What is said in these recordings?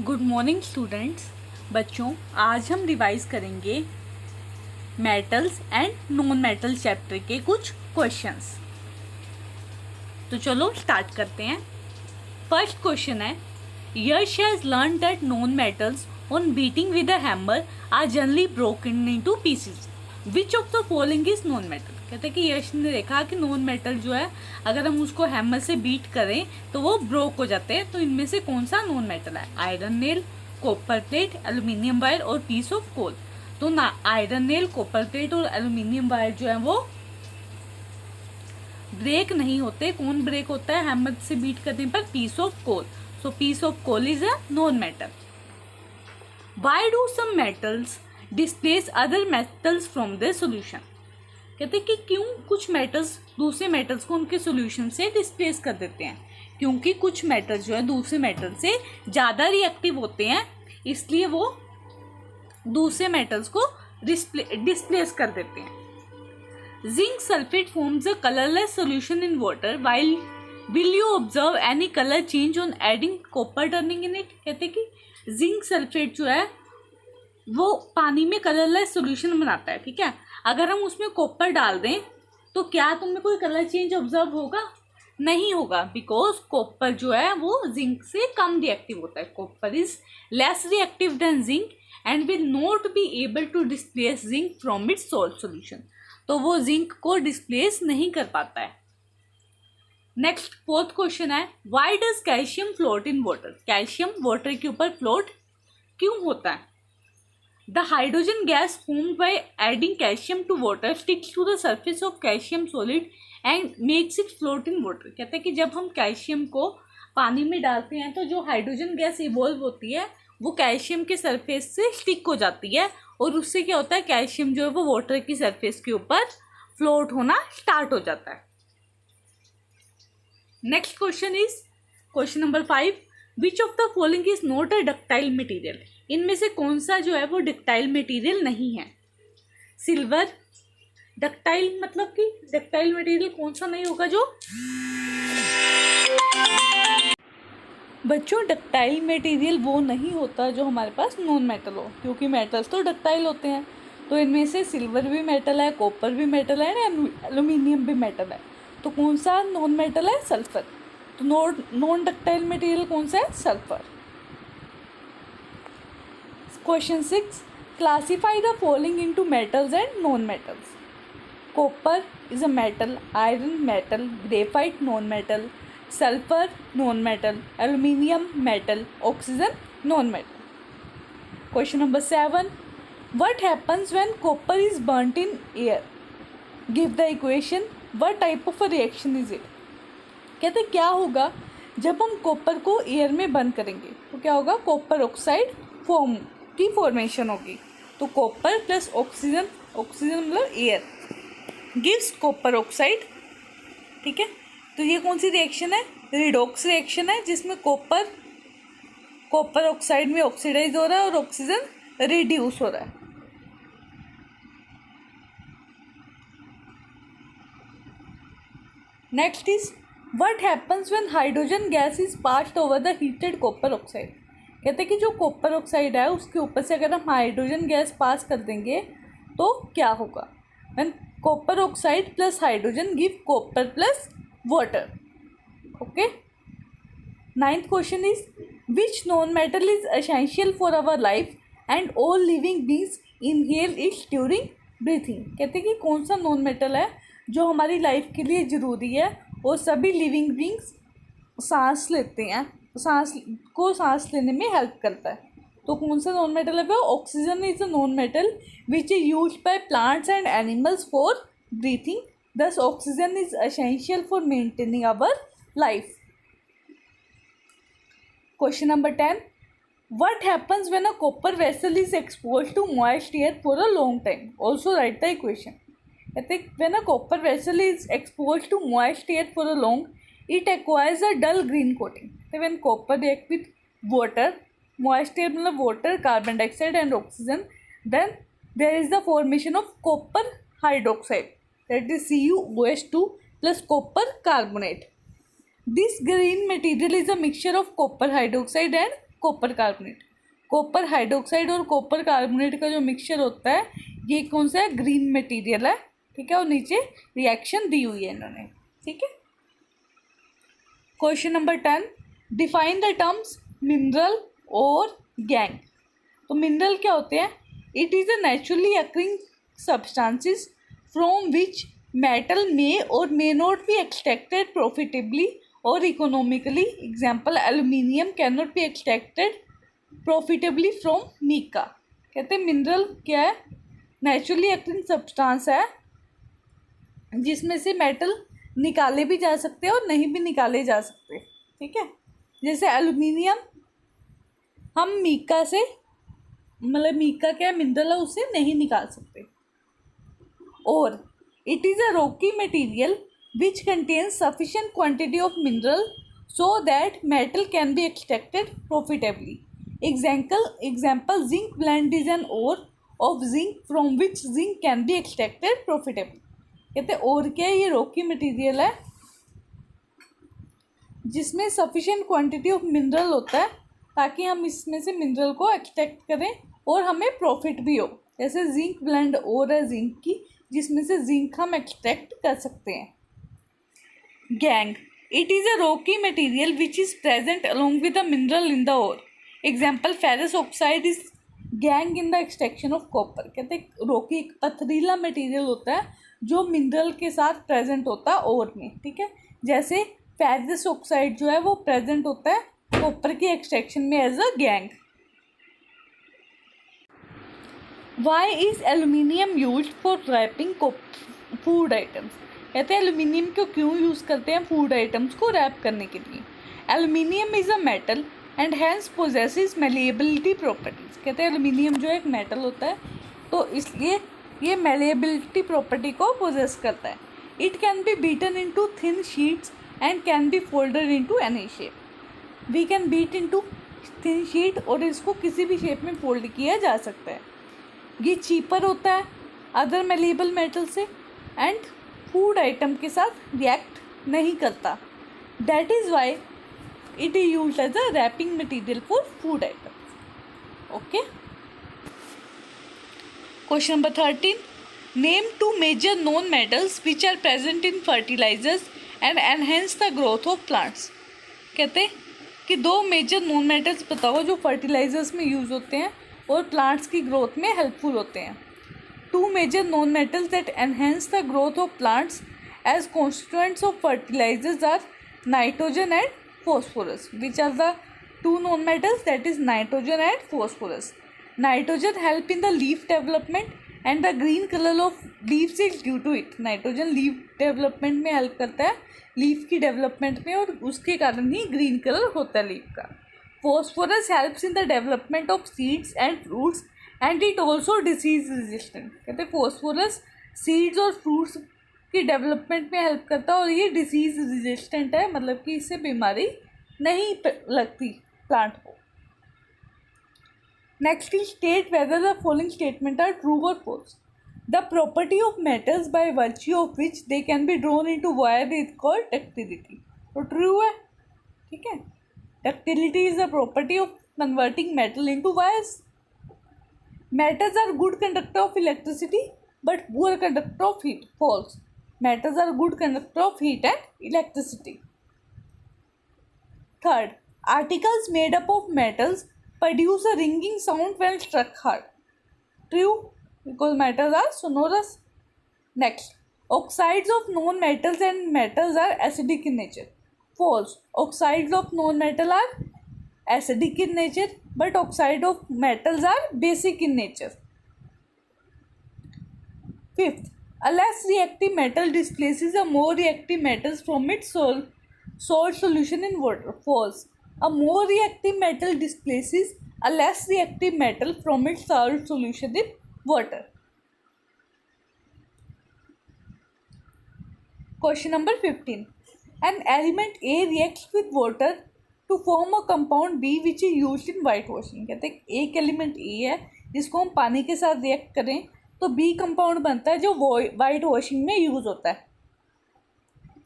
Good morning students. बच्चों, आज हम रिवाइज करेंगे metals and non metal chapter के कुछ क्वेश्चंस। तो चलो स्टार्ट करते हैं। फर्स्ट क्वेश्चन है, Yash has learn that non metals on beating with a hammer are generally broken into pieces. Which of the following is non metal. कहते हैं कि यश ने देखा कि नॉन मेटल जो है अगर हम उसको हैमर से बीट करें तो वो ब्रोक हो जाते हैं। तो इनमें से कौन सा नॉन मेटल है? Iron nail, copper plate, aluminium wire और पीस ऑफ कोल। तो ना आयरन नेल, कॉपर प्लेट और एल्यूमिनियम वायर जो है वो ब्रेक नहीं होते। कौन ब्रेक होता है हैमर से बीट करने पर? Piece of coal. So piece of coal is a non metal. Why do some metals displace other metals from the solution. कहते हैं कि क्यों कुछ मेटल्स दूसरे मेटल्स को उनके सॉल्यूशन से डिस्प्लेस कर देते हैं? क्योंकि कुछ मेटल्स जो है दूसरे मेटल से ज़्यादा रिएक्टिव होते हैं, इसलिए वो दूसरे मेटल्स को डिस्प्लेस कर देते हैं। Zinc sulphate forms a colourless solution in water while will you observe any colour change on adding copper turning in it. कहते हैं कि जिंक सल्फेट जो है वो पानी में कलरलेस सॉल्यूशन बनाता है, ठीक है। अगर हम उसमें कॉपर डाल दें तो क्या तुम्हें कोई कलर चेंज ऑब्जर्व होगा? नहीं होगा, बिकॉज कॉपर जो है वो जिंक से कम रिएक्टिव होता है। Copper is less reactive than zinc and will not be able to displace zinc from its salt solution. तो वो जिंक को डिस्प्लेस नहीं कर पाता है। नेक्स्ट फोर्थ क्वेश्चन है, why does calcium float in water. Calcium water के ऊपर फ्लोट क्यों होता है? The hydrogen gas formed by adding calcium to water sticks to the surface of calcium solid and makes it float in water। कहते हैं कि जब हम कैल्शियम को पानी में डालते हैं तो जो हाइड्रोजन गैस इवॉल्व होती है वो कैल्शियम के सरफेस से स्टिक हो जाती है और उससे क्या होता है, कैल्शियम जो है वो वाटर की सरफेस के ऊपर फ्लोट होना स्टार्ट हो जाता है। Next question is question number 5, which of the following is not a ductile material. इनमें से कौन सा जो है वो डक्टाइल मटेरियल नहीं है? सिल्वर। डक्टाइल मतलब कि डक्टाइल मटेरियल कौन सा नहीं होगा जो बच्चों, डक्टाइल मटेरियल वो नहीं होता जो हमारे पास नॉन मेटल हो, क्योंकि मेटल्स तो डक्टाइल होते हैं। तो इनमें से सिल्वर भी मेटल है, कॉपर भी मेटल है, एल्यूमिनियम भी मेटल है। तो कौन सा नॉन मेटल है? सल्फर। तो नॉन डक्टाइल मटेरियल कौन सा है? Sulphur. Question 6, classify the following into metals and non metals. Copper is a metal, iron metal, graphite non metal, sulphur non metal, aluminium metal, oxygen non metal. Question number 7, what happens when copper is burnt in air. Give the equation, what type of a reaction is it. कहते क्या होगा जब हम copper को air में burn करेंगे तो क्या होगा? कॉपर ऑक्साइड की फॉर्मेशन होगी। तो कॉपर प्लस ऑक्सीजन, ऑक्सीजन मतलब एयर, गिव्स कॉपर ऑक्साइड, ठीक है। तो ये कौन सी रिएक्शन है? रिडॉक्स रिएक्शन है, जिसमें कॉपर ऑक्साइड में ऑक्सीडाइज हो रहा है और ऑक्सीजन रिड्यूस हो रहा है। Next is what happens when hydrogen gas is passed over the heated copper oxide. कहते हैं कि जो कॉपर ऑक्साइड है उसके ऊपर से अगर हम हाइड्रोजन गैस पास कर देंगे तो क्या होगा? When copper oxide plus hydrogen give copper plus water. Okay. 9th question is which non metal is essential for our life and all living beings inhale it during breathing. कहते हैं कि कौन सा नॉन मेटल है जो हमारी life के लिए ज़रूरी है और सभी लिविंग बींग्स सांस लेते हैं, सांस लेने में हेल्प करता है। तो कौन सा नॉन मेटल है वो? Oxygen is a non metal which is used by plants and animals for breathing, thus oxygen is essential for maintaining our life. Question number 10, what happens when a copper vessel is exposed to moist air for a long time? Also write the equation. I think when a copper vessel is exposed to moist air for a long, it acquires a dull green coating. So when copper reacts with water, moist air मतलब water, carbon dioxide and oxygen, then there is the formation of copper hydroxide, that is CuOH2 plus copper carbonate. This green material is a mixture of copper hydroxide and copper carbonate. Copper hydroxide और copper carbonate का जो mixture होता है ये कौन सा है, green material है, ठीक है, और नीचे रिएक्शन दी हुई है इन्होंने, ठीक है। Question number 10, define the terms mineral और गैंग। तो मिनरल क्या होते हैं, it is a naturally occurring substances from which metal may or may not be extracted profitably और economically. Example, aluminium can not be extracted profitably from mica. कहते हैं mineral क्या है, नेचुरली अकरिंग सब्सटेंस है जिसमें से मेटल निकाले भी जा सकते हैं और नहीं भी निकाले जा सकते, ठीक है। जैसे एल्यूमिनियम हम मीका से, मतलब मीका क्या मिनरल है, उससे नहीं निकाल सकते। और it is a rocky material which contains sufficient quantity of mineral so that metal can be extracted profitably. Example zinc blende is an ore of zinc from which zinc can be extracted profitably. कहते हैं और क्या है, ये Rocky material है जिसमें sufficient quantity of mineral होता है ताकि हम इसमें से मिनरल को एक्सट्रैक्ट करें और हमें प्रॉफिट भी हो। जैसे जिंक ब्लेंड और है जिंक की, जिसमें से जिंक हम एक्सट्रैक्ट कर सकते हैं। Gangue, it is a rocky material which is present along with the mineral in the ore. Example, ferrous oxide is gangue in the extraction of copper. कहते हैं रॉकी एक पथरीला मटेरियल होता है जो मिनरल के साथ प्रेजेंट होता है ओर में, ठीक है। जैसे फेरस ऑक्साइड जो है वो प्रेजेंट होता है कॉपर की एक्सट्रैक्शन में as a gangue. Why is aluminium use for wrapping food items. कहते हैं एल्यूमिनियम को क्यों यूज़ करते हैं फूड आइटम्स को रैप करने के लिए। Aluminium is a metal and hence possesses malleability properties. कहते हैं एल्यूमिनियम जो एक मेटल होता है तो इसलिए ये मेलेबिलिटी प्रॉपर्टी को पोजेस करता है। It can be beaten into thin sheets and can be folded into any shape. We can beat into thin sheet और इसको किसी भी शेप में फोल्ड किया जा सकता है। ये चीपर होता है अदर मेलेबल मेटल से एंड फूड आइटम के साथ रिएक्ट नहीं करता। That is why it is used as a wrapping material for food items. Okay. Question number 13. Name two major known metals which are present in fertilizers and enhance the growth of plants. कहते हैं कि दो major non metals बताओ जो fertilisers में use होते हैं और प्लांट्स की ग्रोथ में हेल्पफुल होते हैं। Two major non metals that enhance the growth of plants as constituents of fertilisers are nitrogen and phosphorus. Which are the two known metals, that is nitrogen and phosphorus. Nitrogen help in the leaf development and the green color of leaves is due to it. Nitrogen leaf development में help करता है, leaf की development में, और उसके कारण ही green color होता है leaf का. Phosphorus helps in the development of seeds and fruits and it also disease resistant. कहते हैं phosphorus seeds और fruits की डेवलपमेंट में हेल्प करता है और ये डिसीज़ रेजिस्टेंट है, मतलब कि इससे बीमारी नहीं लगती प्लांट को। Next is state whether the following statement are true or false. The property of metals by virtue of which they can be drawn into wire is called ductility. तो true है, ठीक है। Ductility is the property of converting metal into wires. Metals are good conductor of electricity but poor conductor of heat. False. Metals are good conductor of heat and electricity. Third, articles made up of metals produce a ringing sound when struck hard. True, because metals are sonorous. Next, oxides of known metals and metals are acidic in nature. False. Oxides of known metal are acidic in nature, but oxide of metals are basic in nature. Fifth, a less reactive metal displaces a more reactive metals from its salt solution in water. False. A more reactive metal displaces a less reactive metal from its salt solution in water. Question number 15. An element A reacts with water to form a compound B which is used in whitewashing. कहते हैं एक element A है जिसको हम पानी के साथ react करें तो बी कंपाउंड बनता है जो वाइट वॉशिंग में यूज़ होता है।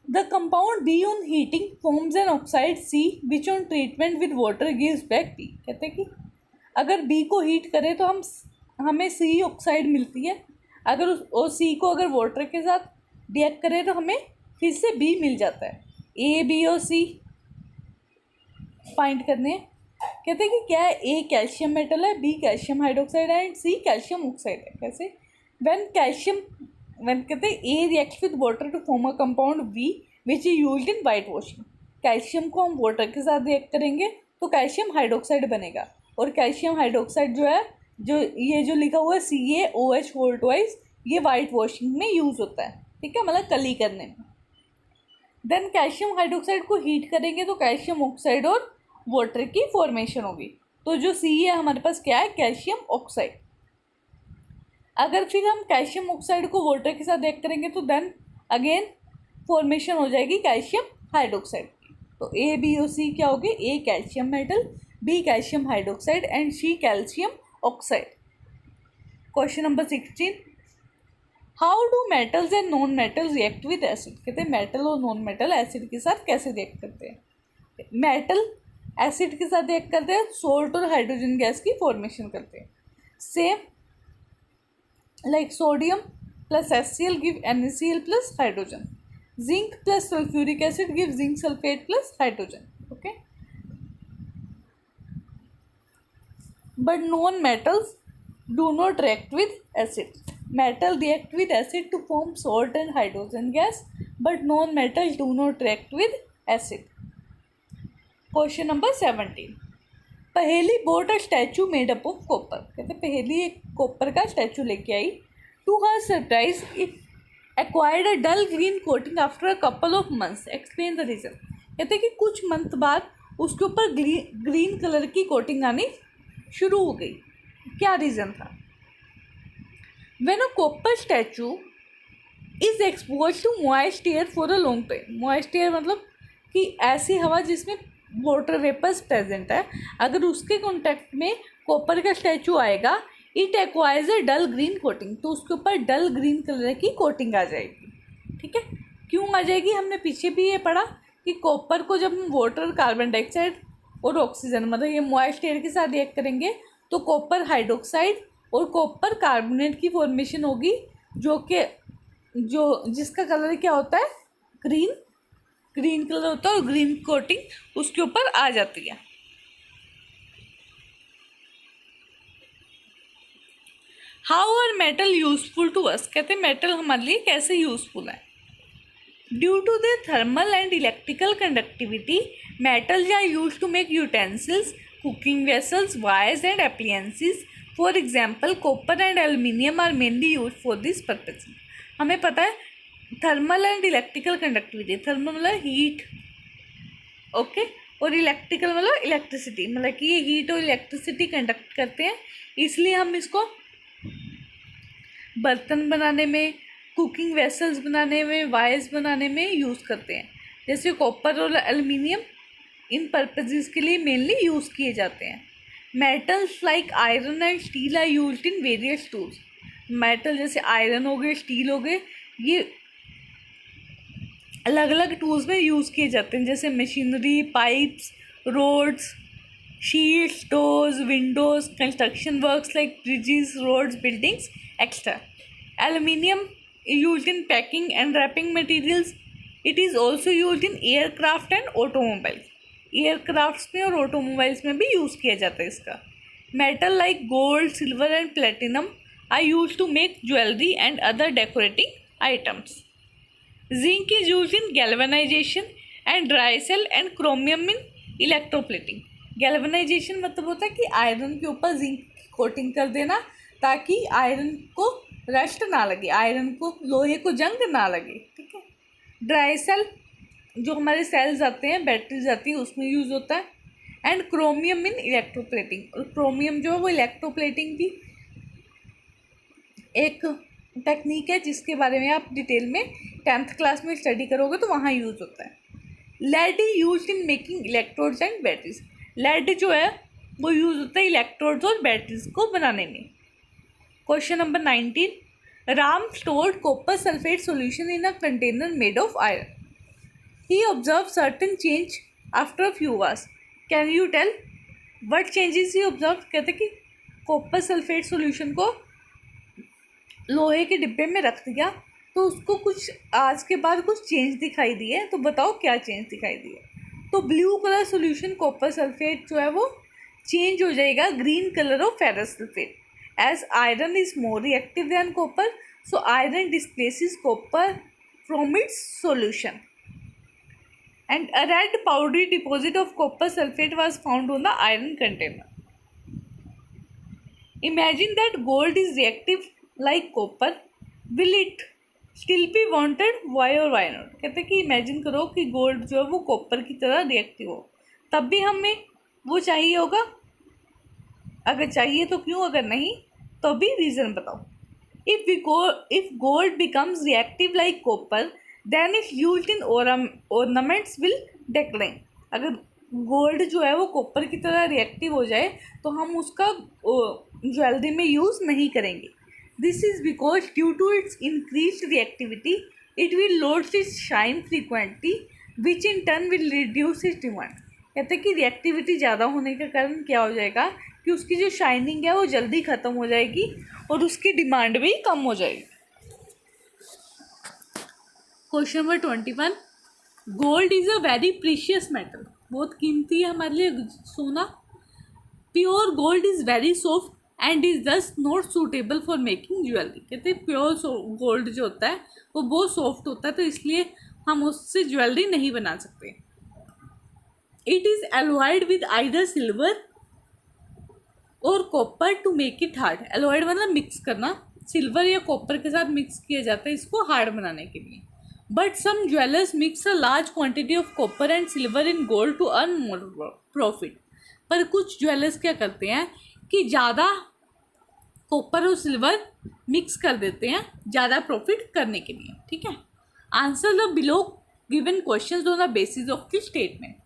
The compound B on heating forms an oxide C which on treatment with water gives back B. कहते हैं कि अगर बी को हीट करें तो हमें सी ऑक्साइड मिलती है, अगर उस सी को अगर वाटर के साथ रिएक्ट करें तो हमें फिर से बी मिल जाता है। ए बी और सी फाइंड करने हैं। कहते हैं कि क्या है, ए कैल्शियम मेटल है, बी कैल्शियम हाइड्रोक्साइड है एंड सी कैल्शियम ऑक्साइड है। कैसे? व्हेन कहते हैं A reacts with water to form a compound B which is used in white washing. Calcium को हम वाटर के साथ रिएक्ट करेंगे तो कैल्शियम हाइड्रोक्साइड बनेगा, और कैल्शियम हाइड्रोक्साइड जो है, जो लिखा हुआ है CaOH होल ट्वाइस, ये वाइट वॉशिंग में यूज़ होता है। ठीक है, मतलब कली करने में। देन कैल्शियम हाइड्रोक्साइड को हीट करेंगे तो कैल्शियम ऑक्साइड और वाटर की फॉर्मेशन होगी। तो जो सी है हमारे पास क्या है, कैल्शियम ऑक्साइड। अगर फिर हम कैल्शियम ऑक्साइड को वाटर के साथ रिएक्ट करेंगे तो देन अगेन फॉर्मेशन हो जाएगी कैल्शियम हाइड्रोक्साइड की। तो ए बी और सी क्या होगी, A calcium metal, B calcium hydroxide and C calcium oxide. Question number 16, how do metals and non metals react with acid. कहते हैं मेटल और नॉन मेटल एसिड के साथ कैसे रिएक्ट करते हैं। मेटल एसिड के साथ रिएक्ट करते हैं, सोल्ट और हाइड्रोजन गैस की फॉर्मेशन करते हैं। Same like sodium plus HCl give NaCl plus hydrogen, zinc plus sulphuric acid give zinc sulphate plus hydrogen. Okay, but non-metals do not react with acid. Metal react with acid to form salt and hydrogen gas, but non-metals do not react with acid. Question number 17. पहेली bought a statue made up of copper. कहते पहेली एक copper का statue लेके आई। To her surprise, it acquired a dull green coating after a couple of months. Explain the reason. कहते कि कुछ month बाद उसके ऊपर ग्रीन कलर की कोटिंग आनी शुरू हो गई। क्या रीज़न था? When a copper statue is exposed to moist air for a long time, moist air मतलब कि ऐसी हवा जिसमें वाटर वेपर्स प्रेजेंट है, अगर उसके कॉन्टेक्ट में कॉपर का स्टैचू आएगा, it acquires a dull green coating, तो उसके ऊपर डल ग्रीन कलर की कोटिंग आ जाएगी। ठीक है, क्यों आ जाएगी? हमने पीछे भी ये पढ़ा कि कॉपर को जब हम वाटर, कार्बन डाइऑक्साइड और ऑक्सीजन मतलब ये मॉइस्ट एयर के साथ रिएक्ट करेंगे तो कॉपर हाइड्रोक्साइड और कॉपर कार्बोनेट की फॉर्मेशन होगी, जो जिसका कलर क्या होता है, ग्रीन कलर होता है, और ग्रीन कोटिंग उसके ऊपर आ जाती है। How are metal useful to us. कहते हैं मेटल हमारे लिए कैसे यूजफुल है। Due to their thermal and electrical conductivity, metals are used to make utensils, cooking vessels, wires and appliances. For example, copper and aluminium are mainly used for this purpose. हमें पता है thermal and electrical conductivity, thermal मतलब heat, okay, और electrical मतलब electricity, मतलब कि ये heat और इलेक्ट्रिसिटी कंडक्ट करते हैं, इसलिए हम इसको बर्तन बनाने में, कुकिंग वेसल्स बनाने में, वायर्स बनाने में यूज़ करते हैं। जैसे कॉपर और एल्युमिनियम इन पर्पजेज़ के लिए मेनली यूज़ किए जाते हैं। Metals like iron and steel are used in various tools. Metal जैसे आयरन हो गए, स्टील हो गए, ये अलग अलग टूल्स में यूज़ किए जाते हैं, जैसे machinery, pipes, rods, sheets, doors, windows, construction works like bridges, roads, buildings extra. Aluminium used in packing and wrapping materials. It is also used in aircraft and automobiles. Aircrafts में और automobiles में भी use किया जाता है इसका। Metal like gold, silver and platinum are use to make jewellery and other decorating items. Zinc is use in galvanisation and dry cell and chromium in electroplating. Galvanisation मतलब होता है कि आयरन के ऊपर जिंक की कोटिंग कर देना ताकि आयरन को रस्ट ना लगे, आयरन को, लोहे को जंग ना लगे। ठीक है, ड्राई सेल जो हमारे सेल्स आते हैं, बैटरीज आती है, उसमें यूज़ होता है। एंड क्रोमियम इन इलेक्ट्रोप्लेटिंग, और क्रोमियम जो है वो इलेक्ट्रोप्लेटिंग की एक टेक्निक है जिसके बारे में आप डिटेल में 10th क्लास में स्टडी करोगे तो वहाँ यूज़ होता है। Lead is use in making electrodes and batteries. Lead जो है वो यूज़ होता है इलेक्ट्रोड्स और बैटरीज को बनाने में। Question number 19, Ram stored copper sulphate solution in a container made of iron. He observed certain change after a few hours. Can you tell what changes he observed? कहते कि कॉपर सल्फेट सॉल्यूशन को लोहे के डिब्बे में रख दिया तो उसको कुछ आज के बाद कुछ चेंज दिखाई दिए, तो बताओ क्या चेंज दिखाई दिए। तो blue colour solution copper sulphate जो है वो चेंज हो जाएगा green colour of ferrous sulphate, as iron is more reactive than copper, so iron displaces copper from its solution, and a red powdery deposit of copper sulfate was found on the iron container. Imagine that gold is reactive like copper. Will it still be wanted? Why or why not? कहते हैं कि imagine करो कि gold जो है वो copper की तरह रिएक्टिव हो, तब भी हमें वो चाहिए होगा। अगर चाहिए तो क्यों, अगर नहीं तो भी रीज़न बताओ। If gold becomes reactive like copper, then its use in ornaments will decline. अगर गोल्ड जो है वो कॉपर की तरह रिएक्टिव हो जाए तो हम उसका ज्वेलरी में यूज़ नहीं करेंगे। This is because due to its increase reactivity it will loss its shine frequently which in turn will reduce its demand. कहते हैं कि रिएक्टिविटी ज़्यादा होने के कारण क्या हो जाएगा कि उसकी जो शाइनिंग है वो जल्दी ख़त्म हो जाएगी और उसकी डिमांड भी कम हो जाएगी। Question number 21, gold is a very precious metal, बहुत कीमती है हमारे लिए सोना। Pure gold is very soft and is thus not suitable for making jewellery. कहते हैं प्योर गोल्ड जो होता है वो बहुत सॉफ्ट होता है, तो इसलिए हम उससे ज्वेलरी नहीं बना सकते। It is alloyed with either silver or copper to make it hard. Alloyed मतलब मिक्स करना, सिल्वर या कॉपर के साथ मिक्स किया जाता है इसको हार्ड बनाने के लिए। But some jewellers mix a large quantity of copper and silver in gold to earn more profit. पर कुछ ज्वेलर्स क्या करते हैं कि ज़्यादा कॉपर और सिल्वर मिक्स कर देते हैं ज़्यादा प्रॉफिट करने के लिए। ठीक है, answer the below given questions on the basis of the statement.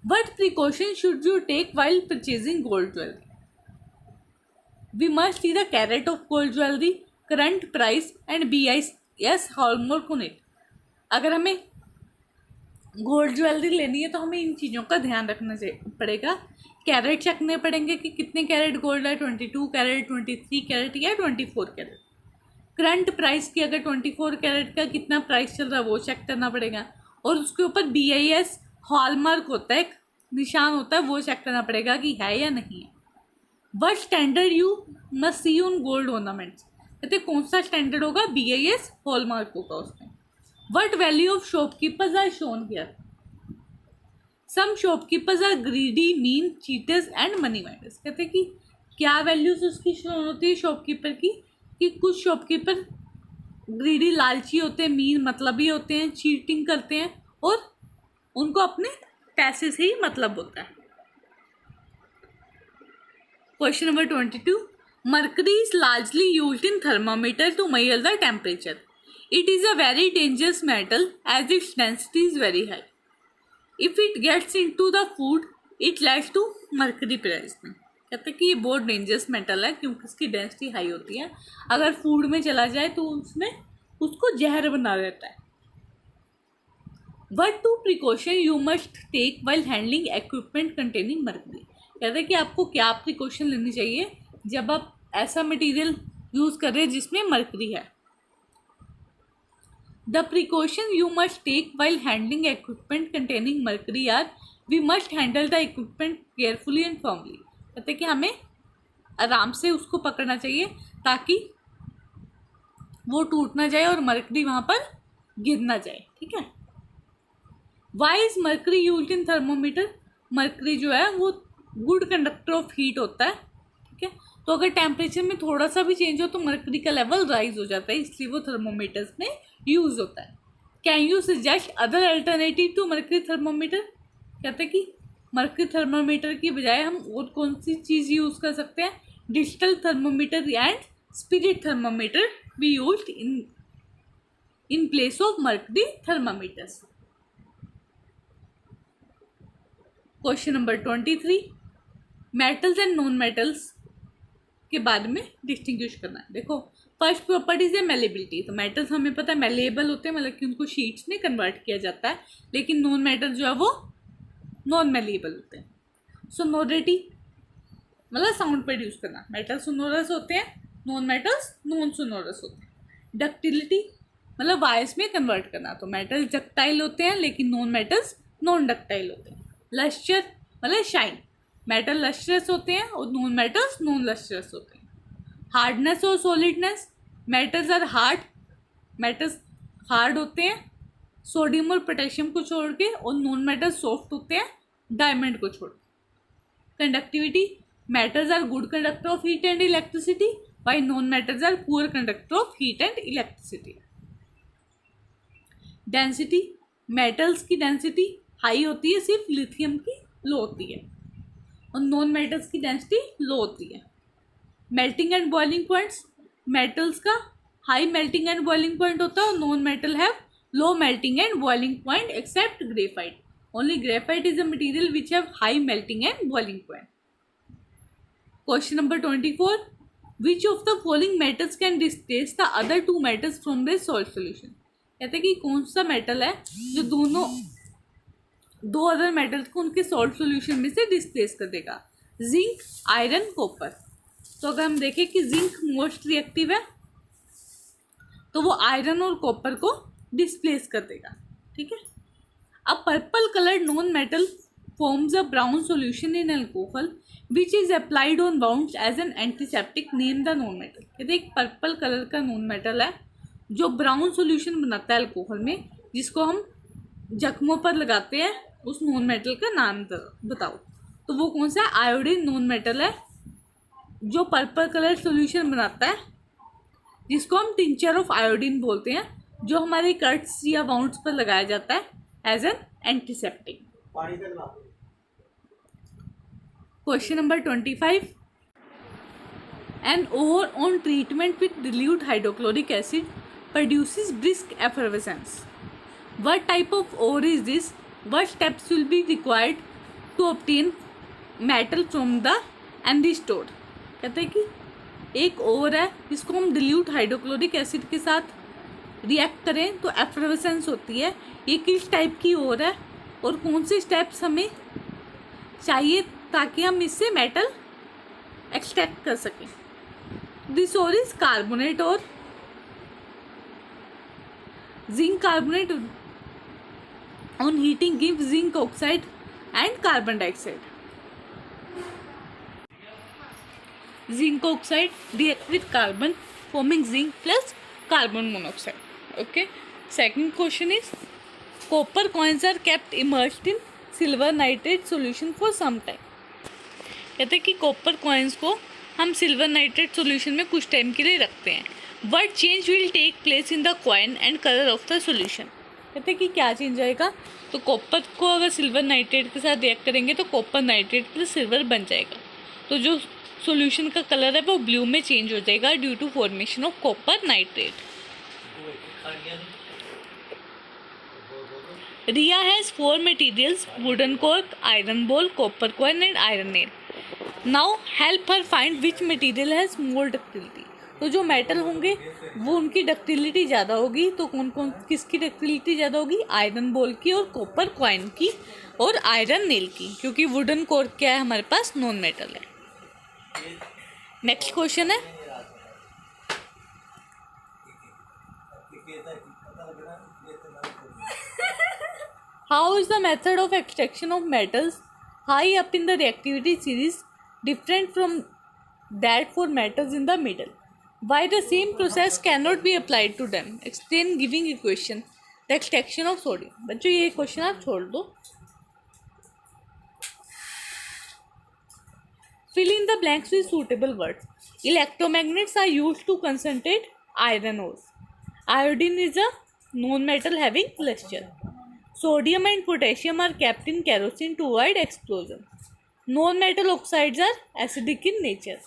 What precaution should you take while purchasing gold jewellery? We must see the carat of gold jewelry, current price and BIS hallmark on it. अगर हमें gold jewellery लेनी है तो हमें इन चीज़ों का ध्यान रखना पड़ेगा। कैरेट चेकने पड़ेंगे कि कितने कैरेट गोल्ड है, 22 कैरेट, 23 कैरेट या 24 कैरेट। करंट प्राइस की अगर 24 कैरेट का कितना प्राइस चल रहा है वो चेक करना पड़ेगा, और उसके ऊपर BIS हॉलमार्क होता है, एक निशान होता है, वो चेक करना पड़ेगा कि है या नहीं है। What standard you must see on gold ornaments? कहते कौन सा स्टैंडर्ड होगा? BIS हॉलमार्क होगा उसमें। What value of shopkeepers are shown here? Some shopkeepers are greedy, mean, cheaters and money minders. कहते कि क्या वैल्यूज उसकी शोन होती है शॉपकीपर की, कि कुछ शॉपकीपर ग्रीडी, लालची होते हैं, मीन मतलबी होते हैं, चीटिंग करते हैं और उनको अपने पैसे से ही मतलब होता है। Question number 22. Mercury is largely used in thermometer to measure the temperature. It is a very dangerous metal as its density is very high. If it gets into the food, it leads to mercury poisoning. कहते हैं कि ये बहुत dangerous metal है क्योंकि इसकी density high होती है, अगर फूड में चला जाए तो उसमें उसको जहर बना देता है। What two precaution you must take while handling equipment containing mercury? कहते हैं कि आपको क्या प्रिकॉशन लेनी चाहिए जब आप ऐसा मटेरियल यूज़ कर रहे हैं जिसमें मर्करी है। The precaution you must take while handling equipment containing mercury are: we must handle the equipment carefully and firmly. कहते हैं कि हमें आराम से उसको पकड़ना चाहिए ताकि वो टूट ना जाए और मर्करी वहाँ पर गिर ना जाए। ठीक है। Why is mercury used in thermometer? Mercury जो है वो गुड कंडक्टर ऑफ हीट होता है। ठीक है, तो अगर टेम्परेचर में थोड़ा सा भी चेंज हो तो मर्करी का लेवल राइज हो जाता है, इसलिए वो थर्मोमीटर्स में यूज़ होता है। Can you suggest other alternative to mercury thermometer? कहते हैं कि मर्करी थर्मोमीटर की बजाय हम और कौन सी चीज़ यूज़ कर सकते हैं? Digital thermometer and spirit thermometer be used in place of mercury thermometers. Question number 23. Metals and non-metals के बारे में डिस्टिंग्विश करना है। देखो फर्स्ट प्रॉपर्टीज है मेलेबिलिटी। तो मेटल्स हमें पता है मेलेबल होते हैं, मतलब कि उनको शीट्स में कन्वर्ट किया जाता है, लेकिन नॉन मेटल जो है वो नॉन मेलेबल होते हैं। सोनोरिटी मतलब साउंड प्रोड्यूस करना, मेटल सोनोरस होते हैं, नॉन मेटल्स नॉन सोनोरस होते हैं। डक्टिलिटी मतलब वाइस में कन्वर्ट करना, तो मेटल्स डक्टाइल होते हैं लेकिन नॉन मेटल्स नॉन डक्टाइल होते हैं। लस्टर मतलब शाइन, मेटल लस्ट्रस होते हैं और नॉन मेटल्स नॉन लस्ट्रस होते हैं। हार्डनेस और solidness, metals are hard, metals hard होते हैं सोडियम और पोटेशियम को छोड़ के, और नॉन मेटल्स सॉफ्ट होते हैं डायमंड को छोड़ के। Conductivity, metals are good conductor of heat and electricity while non metals are poor conductor of heat and electricity. Density, metals की डेंसिटी हाई होती है, सिर्फ लिथियम की लो होती है, और नॉन मेटल्स की डेंसिटी लो होती है। Melting and boiling points, metals का high melting and boiling point होता है और non metal have low melting and boiling point except graphite. Only graphite is a material which have high melting and boiling point. Question number 24, which of the following metals can displace the other two metals from the salt solution. कहते हैं कि कौन सा metal है जो दोनों दो other metals को उनके सॉल्ट सोल्यूशन में से डिस्प्लेस कर देगा। Zinc, iron, copper. तो अगर हम देखें कि जिंक मोस्ट रिएक्टिव है तो वो आयरन और कॉपर को डिस्प्लेस कर देगा, ठीक है। अब purple coloured non metal forms a brown solution in alcohol which is applied on wounds as an antiseptic. Name the non metal। कहते एक पर्पल कलर का नॉन मेटल है जो ब्राउन सॉल्यूशन बनाता है अल्कोहल में, जिसको हम जख्मों पर लगाते हैं। उस नॉन मेटल का नाम बताओ। तो वो कौन सा आयोडीन नॉन मेटल है जो पर्पल कलर सॉल्यूशन बनाता है, जिसको हम टिंचर ऑफ आयोडीन बोलते हैं, जो हमारे कट्स या वाउंड्स पर लगाया जाता है as an antiseptic. Question number 25. An ore on treatment with dilute hydrochloric acid produces brisk effervescence. What type of ore is this? What steps will be required to obtain metal from the enriched ore? कहते हैं कि एक ओर है जिसको हम dilute hydrochloric acid के साथ react करें तो एफरवेसेंस होती है। ये किस टाइप की ओर है और कौन से स्टेप्स हमें चाहिए ताकि हम इससे मेटल एक्सट्रैक्ट कर सकें। दिस ओर इज कार्बोनेट और zinc carbonate on heating give zinc oxide and carbon dioxide. Zinc oxide react with carbon forming zinc plus carbon monoxide. Okay, second question is copper coins are kept immersed in silver nitrate solution for some time. कहते हैं कि copper coins को हम silver nitrate solution में कुछ time के लिए रखते हैं। What change will take place in the coin and colour of the solution. कहते हैं कि क्या चेंज आएगा, तो कॉपर को अगर सिल्वर नाइट्रेट के साथ रिएक्ट करेंगे तो कॉपर नाइट्रेट प्लस सिल्वर बन जाएगा, तो जो सॉल्यूशन का कलर है वो ब्लू में चेंज हो जाएगा due to formation of copper nitrate. Riya has 4 materials: wooden cork, iron ball, copper coin and iron nail. Now help her find which material has more ductility. तो जो मेटल होंगे वो उनकी डक्टिलिटी ज़्यादा होगी, तो कौन कौन किसकी डक्टिलिटी ज़्यादा होगी, आयरन बॉल की और कॉपर कॉइन की और आयरन नेल की, क्योंकि वुडन कोर क्या है हमारे पास नॉन मेटल है। नेक्स्ट क्वेश्चन है how is the method of extraction of metals high up in the reactivity series different from that for metals in the middle. Why the same process cannot be applied to them? Explain giving equation the extraction of sodium. बच्चों ये question आप छोड़ दो। Fill in the blanks with suitable words. Electromagnets are used to concentrate iron ores. Iodine is a non-metal having luster. Sodium and potassium are kept in kerosene to avoid explosion. Non-metal oxides are acidic in nature.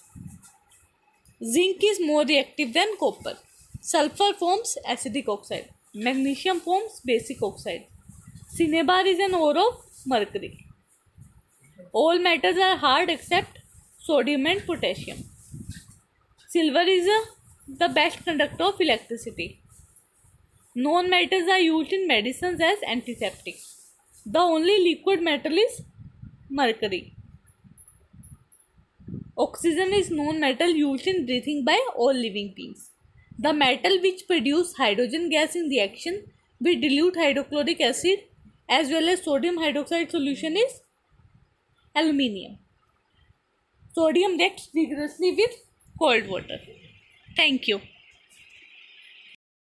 Zinc is more reactive than copper. Sulfur forms acidic oxide. Magnesium forms basic oxide. Cinnabar is an ore of mercury. All metals are hard except sodium and potassium. Silver is the best conductor of electricity. Non-metals are used in medicines as antiseptic. The only liquid metal is mercury. Oxygen is non-metal used in breathing by all living beings. The metal which produce hydrogen gas in reaction with dilute hydrochloric acid as well as sodium hydroxide solution is aluminium. Sodium reacts vigorously with cold water. Thank you.